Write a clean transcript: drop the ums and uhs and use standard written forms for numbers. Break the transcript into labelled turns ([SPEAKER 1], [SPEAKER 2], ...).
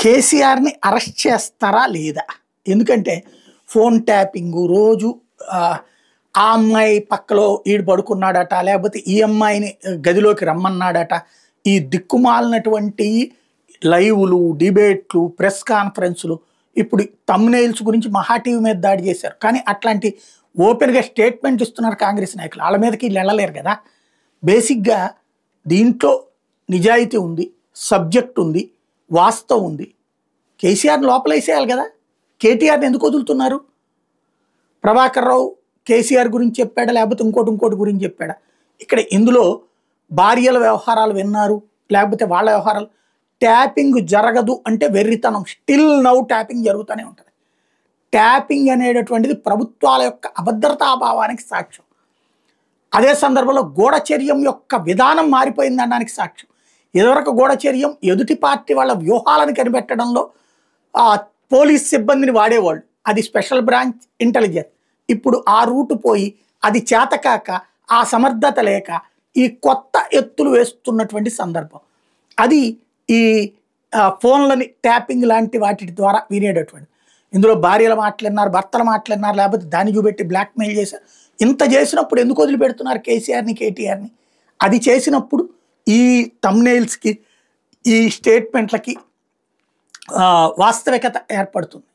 [SPEAKER 1] కేసీఆర్ని అరెస్ట్ చేస్తారా లేదా? ఎందుకంటే ఫోన్ ట్యాపింగు రోజు ఆ అమ్మాయి పక్కలో ఈడు పడుకున్నాడట, లేకపోతే ఈ అమ్మాయిని గదిలోకి రమ్మన్నాడట, ఈ దిక్కుమాలినటువంటి లైవ్లు, డిబేట్లు, ప్రెస్ కాన్ఫరెన్సులు, ఇప్పుడు థంబ్నెయిల్స్ గురించి మహా టీవీ మీద దాడి చేశారు. కానీ అట్లాంటి ఓపెన్గా స్టేట్మెంట్ ఇస్తున్నారు కాంగ్రెస్ నాయకులు. వాళ్ళ మీదకి వీళ్ళు వెళ్ళలేరు కదా. బేసిక్గా దీంట్లో నిజాయితీ ఉంది, సబ్జెక్ట్ ఉంది, వాస్తవం ఉంది. కేసీఆర్ని లోపలేసేయాలి కదా. కేటీఆర్ని ఎందుకు వదులుతున్నారు? ప్రభాకర్ రావు కేసీఆర్ గురించి చెప్పాడా, లేకపోతే ఇంకోటి గురించి చెప్పాడా? ఇక్కడ ఇందులో భార్యల వ్యవహారాలు విన్నారు, లేకపోతే వాళ్ళ వ్యవహారాలు. ట్యాపింగ్ జరగదు అంటే వెర్రితనం. స్టిల్ నౌ ట్యాపింగ్ జరుగుతూనే ఉంటుంది. ట్యాపింగ్ అనేటటువంటిది ప్రభుత్వాల యొక్క అభద్రతాభావానికి సాక్ష్యం. అదే సందర్భంలో గూఢచర్యం యొక్క విధానం మారిపోయిందనడానికి సాక్ష్యం. ఇదివరకు గూఢచర్యం ఎదుటి పార్టీ వాళ్ళ వ్యూహాలను కనిపెట్టడంలో పోలీస్ సిబ్బందిని వాడేవాళ్ళు, అది స్పెషల్ బ్రాంచ్ ఇంటెలిజెన్స్. ఇప్పుడు ఆ రూటు పోయి అది చేతకాక, ఆ సమర్థత లేక ఈ కొత్త ఎత్తులు వేస్తున్నటువంటి సందర్భం. అది ఈ ఫోన్లని ట్యాపింగ్ లాంటి వాటి ద్వారా వినేటటువంటి. ఇందులో భార్యలు మాట్లాడినారు, భర్తలు మాట్లాడినారు, లేకపోతే దాన్ని చూపెట్టి బ్లాక్మెయిల్ చేశారు. ఇంత చేసినప్పుడు ఎందుకు వదిలిపెడుతున్నారు కేసీఆర్ని, కేటీఆర్ని? అది చేసినప్పుడు ఈ థంబ్నెయిల్స్కి, ఈ స్టేట్మెంట్లకి వాస్తవికత ఏర్పడుతుంది.